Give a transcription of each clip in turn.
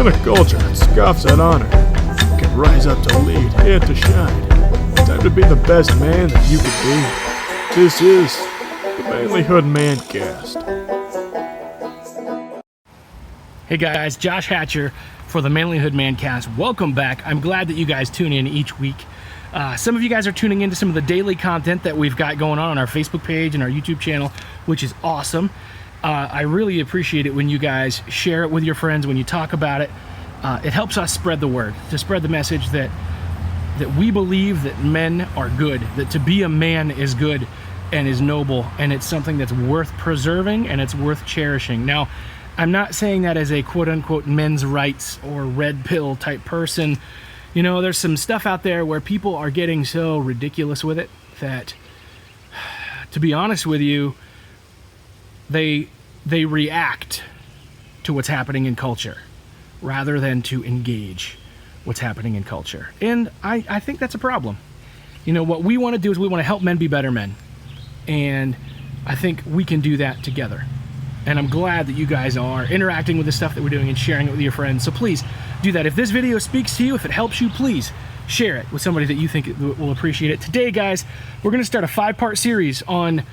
In a culture that scoffs at honor, you can rise up to lead and to shine. Time to be the best man that you can be. This is the Manlihood ManCast. Hey guys, Josh Hatcher for the Manlihood ManCast. Welcome back. I'm glad that you guys tune in each week. Some of you guys are tuning into some of the daily content that we've got going on our Facebook page and our YouTube channel, which is awesome. I really appreciate it when you guys share it with your friends, when you talk about it. It helps us spread the word, to spread the message that we believe that men are good, that to be a man is good and is noble, and it's something that's worth preserving and it's worth cherishing. Now, I'm not saying that as a quote-unquote men's rights or red pill type person. You know, there's some stuff out there where people are getting so ridiculous with it that, to be honest with you, they react to what's happening in culture rather than to engage what's happening in culture. And I think that's a problem. You know, what we want to do is we want to help men be better men. And I think we can do that together. And I'm glad that you guys are interacting with the stuff that we're doing and sharing it with your friends. So please do that. If this video speaks to you, if it helps you, please share it with somebody that you think will appreciate it. Today, guys, we're going to start a 5-part series on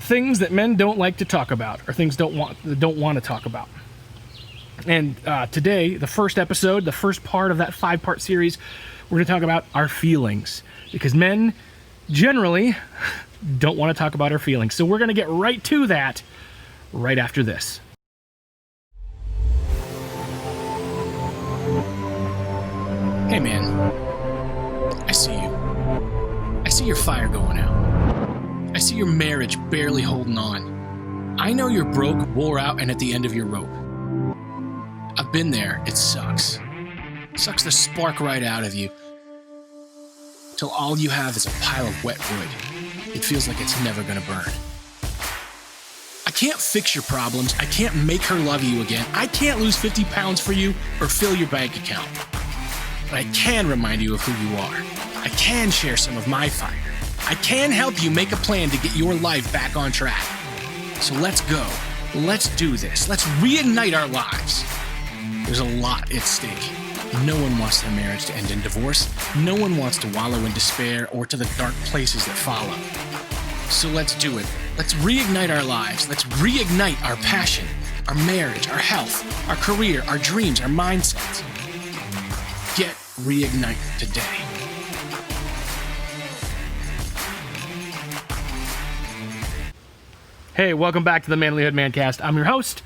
things that men don't like to talk about, or things don't want to talk about. And today, the first episode, the first part of that 5-part series, we're going to talk about our feelings, because men generally don't want to talk about our feelings. So we're going to get right to that right after this. Hey man, I see you. I see your fire going out. I see your marriage barely holding on. I know you're broke, wore out, and at the end of your rope. I've been there. It sucks. Sucks the spark right out of you, till all you have is a pile of wet wood. It feels like it's never gonna burn. I can't fix your problems. I can't make her love you again. I can't lose 50 pounds for you or fill your bank account. But I can remind you of who you are. I can share some of my fire. I can help you make a plan to get your life back on track. So let's go. Let's do this. Let's reignite our lives. There's a lot at stake. No one wants their marriage to end in divorce. No one wants to wallow in despair or to the dark places that follow. So let's do it. Let's reignite our lives. Let's reignite our passion, our marriage, our health, our career, our dreams, our mindsets. Get reignite today. Hey, welcome back to the Manlihood ManCast. I'm your host,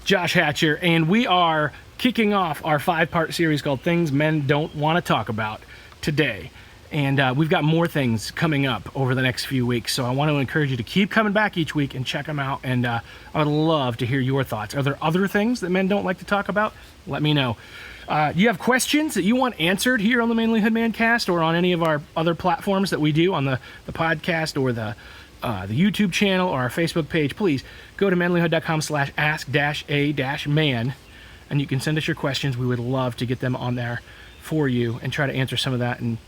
Josh Hatcher, and we are kicking off our 5-part series called Things Men Don't Want to Talk About today. And we've got more things coming up over the next few weeks, so I want to encourage you to keep coming back each week and check them out, and I would love to hear your thoughts. Are there other things that men don't like to talk about? Let me know. You have questions that you want answered here on the Manlihood ManCast or on any of our other platforms that we do on the podcast or the YouTube channel or our Facebook page, please go to manlihood.com/ask-a-man, and you can send us your questions. We would love to get them on there for you and try to answer some of that and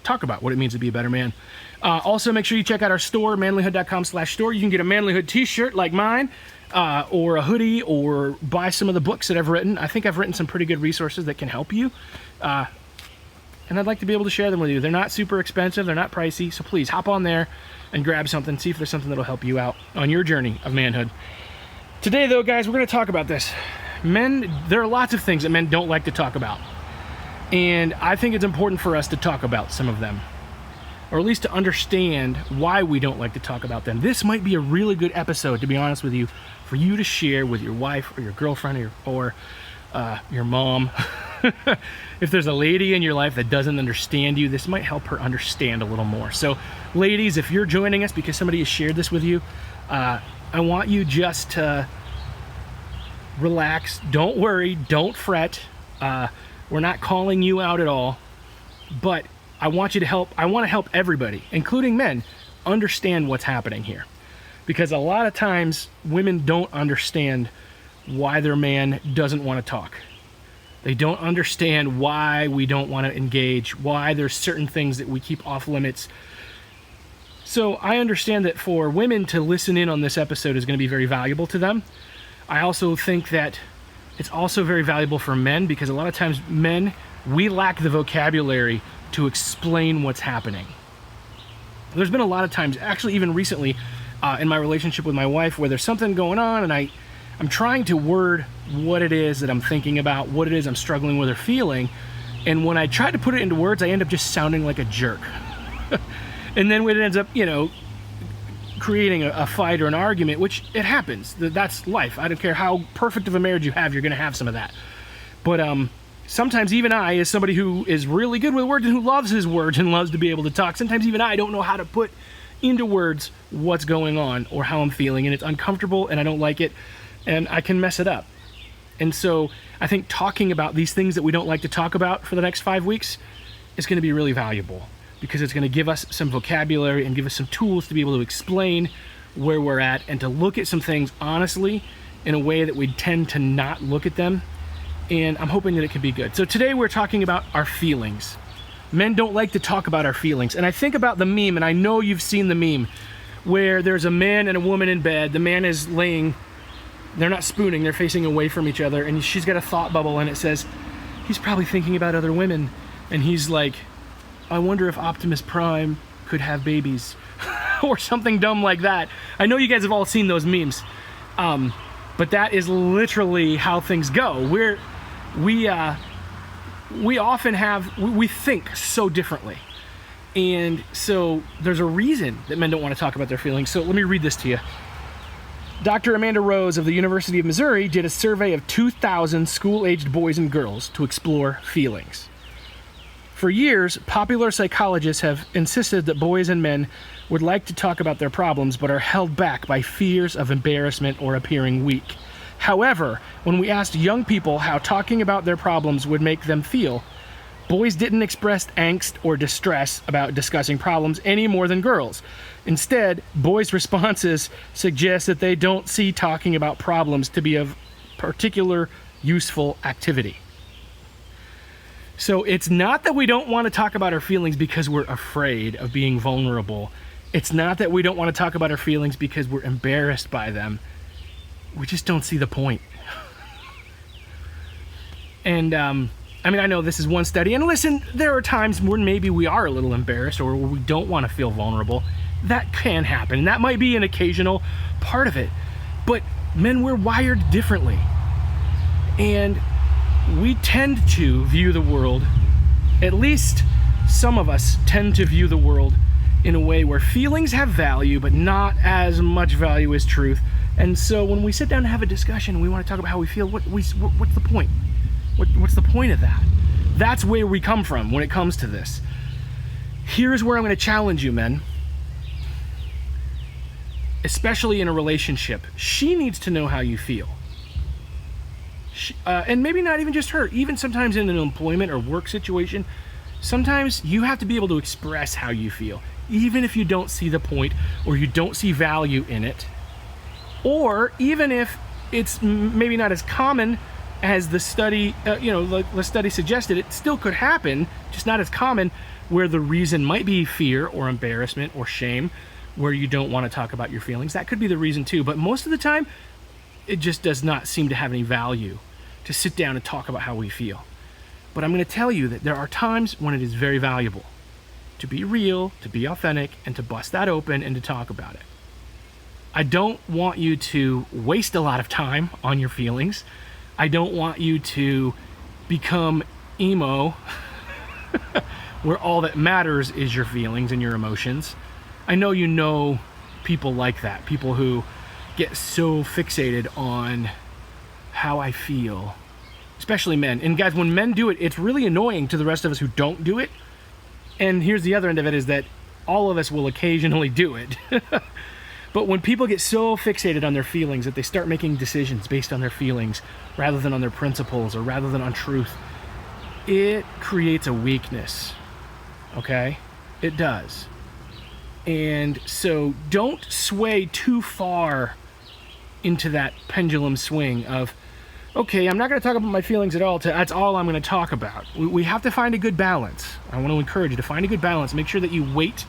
talk about what it means to be a better man. Also, make sure you check out our store, manlihood.com/store. You can get a Manlihood t-shirt like mine, or a hoodie, or buy some of the books that I've written. I think I've written some pretty good resources that can help you. And I'd like to be able to share them with you. They're not super expensive, they're not pricey, so please hop on there and grab something, see if there's something that'll help you out on your journey of manhood. Today, though, guys, we're going to talk about this. There are lots of things that men don't like to talk about. And I think it's important for us to talk about some of them, or at least to understand why we don't like to talk about them. This might be a really good episode, to be honest with you, for you to share with your wife or your girlfriend or your mom. If there's a lady in your life that doesn't understand you, this might help her understand a little more. So ladies, if you're joining us because somebody has shared this with you, I want you just to relax. Don't worry, don't fret. We're not calling you out at all, but I want to help everybody, including men, understand what's happening here. Because a lot of times women don't understand why their man doesn't want to talk. They don't understand why we don't want to engage, why there's certain things that we keep off limits. So I understand that for women to listen in on this episode is going to be very valuable to them. I also think that It's also very valuable for men because a lot of times men, we lack the vocabulary to explain what's happening. There's been a lot of times, actually even recently, in my relationship with my wife, where there's something going on and I'm trying to word what it is that I'm thinking about, what it is I'm struggling with or feeling, and when I try to put it into words, I end up just sounding like a jerk. And then it ends up, creating a fight or an argument, which it happens. That's life. I don't care how perfect of a marriage you have, you're going to have some of that. But sometimes even I, as somebody who is really good with words and who loves his words and loves to be able to talk, sometimes even I don't know how to put into words what's going on or how I'm feeling, and it's uncomfortable and I don't like it and I can mess it up. And so I think talking about these things that we don't like to talk about for the next 5 weeks is going to be really valuable, because it's going to give us some vocabulary and give us some tools to be able to explain where we're at and to look at some things honestly in a way that we tend to not look at them. And I'm hoping that it can be good. So today we're talking about our feelings. Men don't like to talk about our feelings. And I think about the meme, and I know you've seen the meme, where there's a man and a woman in bed. The man is laying, they're not spooning, they're facing away from each other, and she's got a thought bubble and it says, he's probably thinking about other women. And he's like, I wonder if Optimus Prime could have babies or something dumb like that. I know you guys have all seen those memes, but that is literally how things go. We think so differently, and so there's a reason that men don't want to talk about their feelings. So let me read this to you. Dr. Amanda Rose of the University of Missouri did a survey of 2,000 school-aged boys and girls to explore feelings. For years, popular psychologists have insisted that boys and men would like to talk about their problems but are held back by fears of embarrassment or appearing weak. However, when we asked young people how talking about their problems would make them feel, boys didn't express angst or distress about discussing problems any more than girls. Instead, boys' responses suggest that they don't see talking about problems to be of particular useful activity. So it's not that we don't want to talk about our feelings because we're afraid of being vulnerable. It's not that we don't want to talk about our feelings because we're embarrassed by them. We just don't see the point. And I know this is one study, and listen, there are times when maybe we are a little embarrassed or where we don't want to feel vulnerable. That can happen. That might be an occasional part of it. But men, we're wired differently. And we tend to view the world, at least some of us tend to view the world in a way where feelings have value, but not as much value as truth. And so when we sit down to have a discussion, we want to talk about how we feel. What's the point? What's the point of that? That's where we come from when it comes to this. Here's where I'm going to challenge you, men. Especially in a relationship. She needs to know how you feel. And maybe not even just her, even sometimes in an employment or work situation, sometimes you have to be able to express how you feel, even if you don't see the point or you don't see value in it, or even if it's maybe not as common as the study, the study suggested. It still could happen, just not as common, where the reason might be fear or embarrassment or shame, where you don't want to talk about your feelings. That could be the reason too, but most of the time, it just does not seem to have any value to sit down and talk about how we feel. But I'm going to tell you that there are times when it is very valuable to be real, to be authentic, and to bust that open and to talk about it. I don't want you to waste a lot of time on your feelings. I don't want you to become emo where all that matters is your feelings and your emotions. I know you know people like that, people who get so fixated on how I feel, especially men. And guys, when men do it, it's really annoying to the rest of us who don't do it. And here's the other end of it, is that all of us will occasionally do it. But when people get so fixated on their feelings that they start making decisions based on their feelings rather than on their principles or rather than on truth, it creates a weakness, okay? It does. And so don't sway too far into that pendulum swing of, okay, I'm not going to talk about my feelings at all. That's all I'm going to talk about. We have to find a good balance. I want to encourage you to find a good balance. Make sure that you weight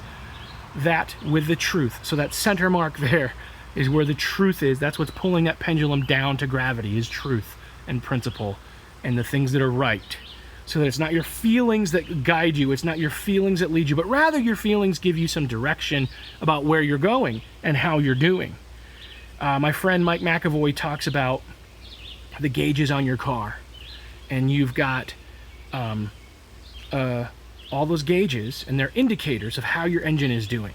that with the truth. So that center mark there is where the truth is. That's what's pulling that pendulum down to gravity, is truth and principle and the things that are right. So that it's not your feelings that guide you, it's not your feelings that lead you, but rather your feelings give you some direction about where you're going and how you're doing. My friend Mike McAvoy talks about the gauges on your car, and you've got all those gauges, and they're indicators of how your engine is doing.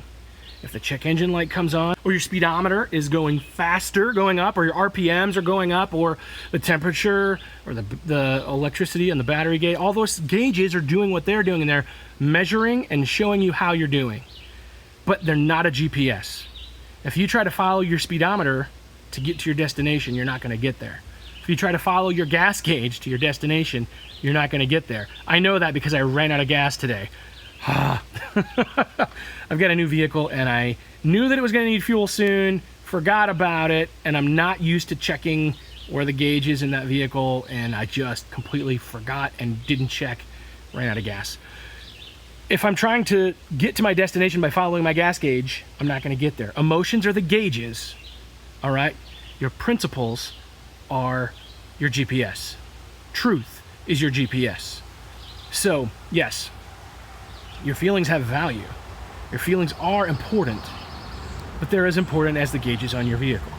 If the check engine light comes on, or your speedometer is going faster, going up, or your RPMs are going up, or the temperature, or the electricity and the battery gauge, all those gauges are doing what they're doing, and they're measuring and showing you how you're doing. But they're not a GPS. If you try to follow your speedometer to get to your destination, you're not going to get there. If you try to follow your gas gauge to your destination, you're not going to get there. I know that because I ran out of gas today. I've got a new vehicle, and I knew that it was going to need fuel soon, forgot about it, and I'm not used to checking where the gauge is in that vehicle, and I just completely forgot and didn't check, ran out of gas. If I'm trying to get to my destination by following my gas gauge, I'm not going to get there. Emotions are the gauges, all right? Your principles are your GPS. Truth is your GPS. So, yes, your feelings have value. Your feelings are important, but they're as important as the gauges on your vehicle.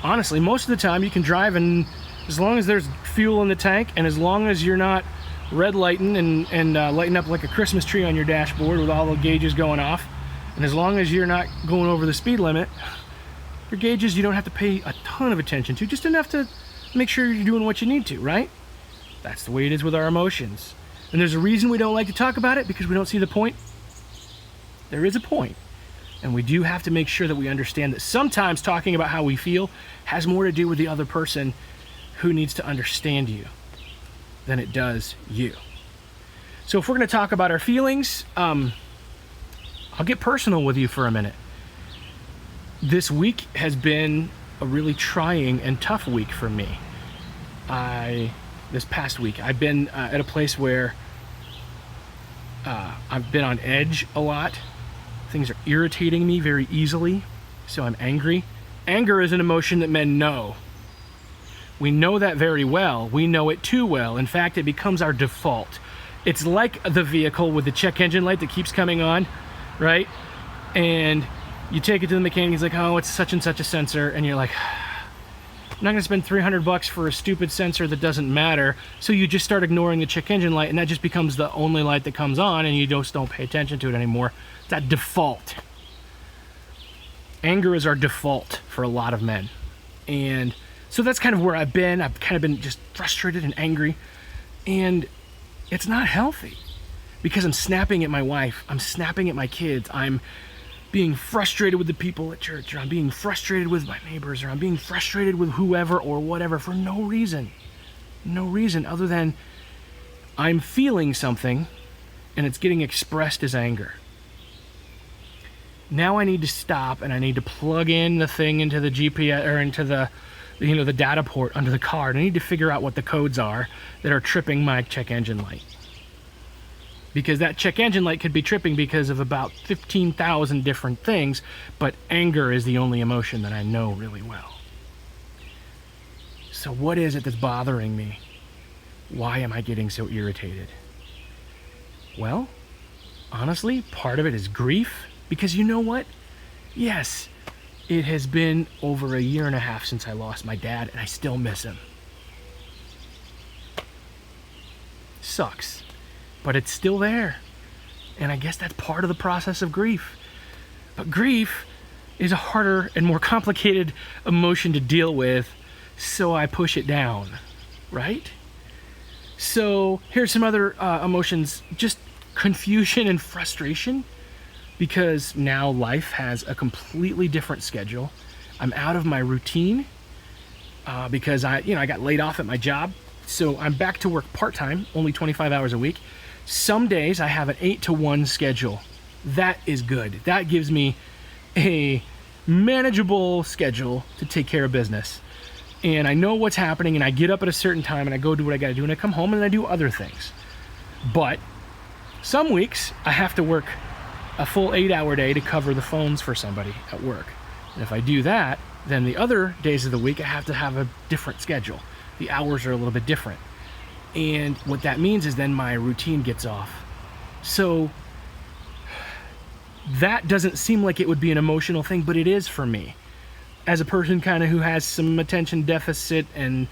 Honestly, most of the time you can drive, and as long as there's fuel in the tank, and as long as you're not red lighting and lighting up like a Christmas tree on your dashboard with all the gauges going off, and as long as you're not going over the speed limit, your gauges you don't have to pay a ton of attention to, just enough to make sure you're doing what you need to, right? That's the way it is with our emotions. And there's a reason we don't like to talk about it, because we don't see the point. There is a point. And we do have to make sure that we understand that sometimes talking about how we feel has more to do with the other person who needs to understand you than it does you. So if we're going to talk about our feelings, I'll get personal with you for a minute. This week has been a really trying and tough week for me. This past week, I've been at a place where I've been on edge a lot. Things are irritating me very easily, so I'm angry. Anger is an emotion that men know. We know that very well. We know it too well. In fact, it becomes our default. It's like the vehicle with the check engine light that keeps coming on, right? And you take it to the mechanic, he's like, oh, it's such and such a sensor, and you're like, I'm not gonna spend $300 for a stupid sensor that doesn't matter. So you just start ignoring the check engine light, and that just becomes the only light that comes on, and you just don't pay attention to it anymore. It's that default. Anger is our default for a lot of men. And so that's kind of where I've been. I've kind of been just frustrated and angry, and it's not healthy because I'm snapping at my wife, I'm snapping at my kids, I'm being frustrated with the people at church, or I'm being frustrated with my neighbors, or I'm being frustrated with whoever or whatever for no reason. No reason other than I'm feeling something and it's getting expressed as anger. Now I need to stop and I need to plug in the thing into the GPS or into the the data port under the car. And I need to figure out what the codes are that are tripping my check engine light. Because that check engine light could be tripping because of about 15,000 different things, but anger is the only emotion that I know really well. So what is it that's bothering me? Why am I getting so irritated? Well, honestly, part of it is grief, because you know what? Yes, it has been over 1.5 years since I lost my dad, and I still miss him. Sucks. But it's still there. And I guess that's part of the process of grief. But grief is a harder and more complicated emotion to deal with, so I push it down, right? So here's some other emotions, just confusion and frustration, because now life has a completely different schedule. I'm out of my routine because I got laid off at my job. So I'm back to work part-time, only 25 hours a week. Some days I have an 8 to 1 schedule. That is good. That gives me a manageable schedule to take care of business. And I know what's happening, and I get up at a certain time and I go do what I gotta do, and I come home and I do other things. But some weeks I have to work a full 8-hour day to cover the phones for somebody at work. And if I do that, then the other days of the week I have to have a different schedule. the hours are a little bit different. And what that means is then my routine gets off. So that doesn't seem like it would be an emotional thing, but it is for me. As a person kind of who has some attention deficit and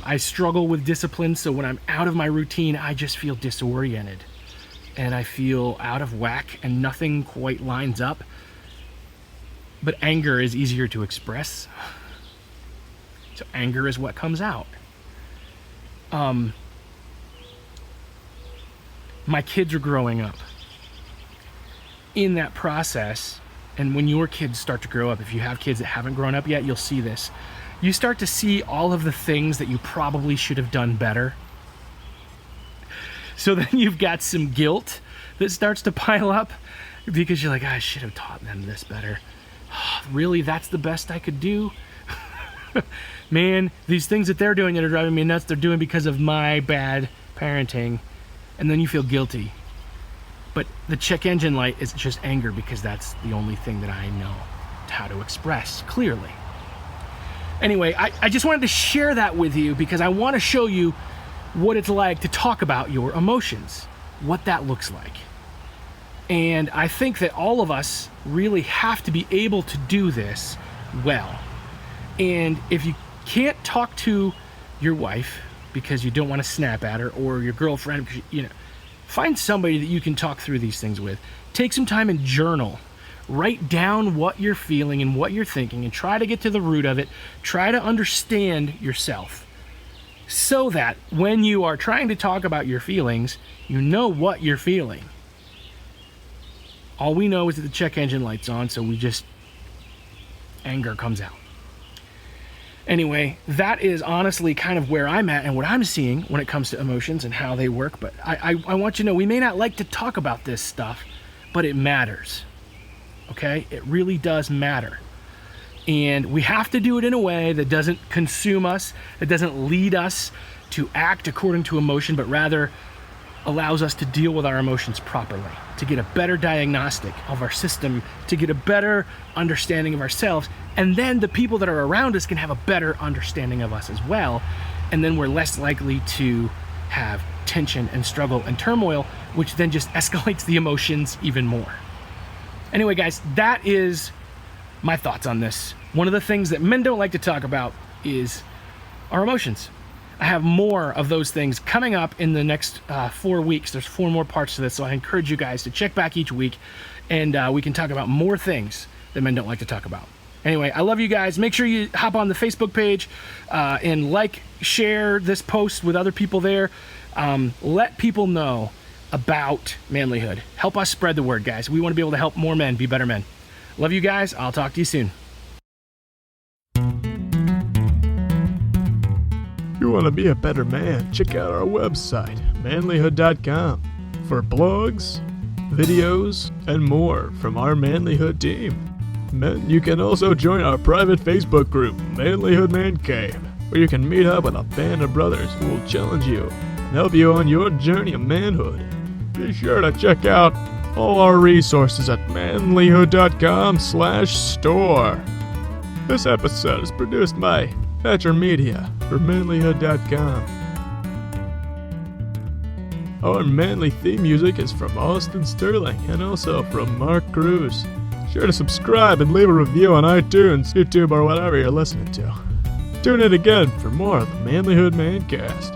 I struggle with discipline, so when I'm out of my routine, I just feel disoriented. And I feel out of whack and nothing quite lines up. But anger is easier to express. So anger is what comes out. My kids are growing up. In that process, and when your kids start to grow up, if you have kids that haven't grown up yet, you'll see this. You start to see all of the things that you probably should have done better. So then you've got some guilt that starts to pile up because you're like, I should have taught them this better. Really, that's the best I could do? Man, these things that they're doing that are driving me nuts, they're doing because of my bad parenting. And then you feel guilty. But the check engine light is just anger because that's the only thing that I know how to express clearly. Anyway, I just wanted to share that with you because I want to show you what it's like to talk about your emotions, what that looks like. And I think that all of us really have to be able to do this well. And if you can't talk to your wife because you don't want to snap at her, or your girlfriend, because find somebody that you can talk through these things with. Take some time and journal. Write down what you're feeling and what you're thinking and try to get to the root of it. Try to understand yourself so that when you are trying to talk about your feelings, you know what you're feeling. All we know is that the check engine light's on, so anger comes out. Anyway, that is honestly kind of where I'm at and what I'm seeing when it comes to emotions and how they work. But I want you to know, we may not like to talk about this stuff, but it matters. Okay? It really does matter. And we have to do it in a way that doesn't consume us, that doesn't lead us to act according to emotion, but rather allows us to deal with our emotions properly, to get a better diagnostic of our system, to get a better understanding of ourselves, and then the people that are around us can have a better understanding of us as well, and then we're less likely to have tension and struggle and turmoil, which then just escalates the emotions even more. Anyway, guys, that is my thoughts on this. One of the things that men don't like to talk about is our emotions. I have more of those things coming up in the next 4 weeks. There's 4 more parts to this, so I encourage you guys to check back each week, and we can talk about more things that men don't like to talk about. Anyway, I love you guys. Make sure you hop on the Facebook page and share this post with other people there. Let people know about manlyhood. Help us spread the word, guys. We want to be able to help more men be better men. Love you guys. I'll talk to you soon. You want to be a better man? Check out our website, manlihood.com, for blogs, videos, and more from our Manlihood team. Men, you can also join our private Facebook group, Manlihood ManCast, where you can meet up with a band of brothers who will challenge you and help you on your journey of manhood. Be sure to check out all our resources at manlihood.com/store. This episode is produced by Thatcher Media for manlihood.com. Our manly theme music is from Austin Sterling and also from Mark Cruz. Sure to subscribe and leave a review on iTunes, YouTube, or whatever you're listening to. Tune in again for more of the Manlihood ManCast.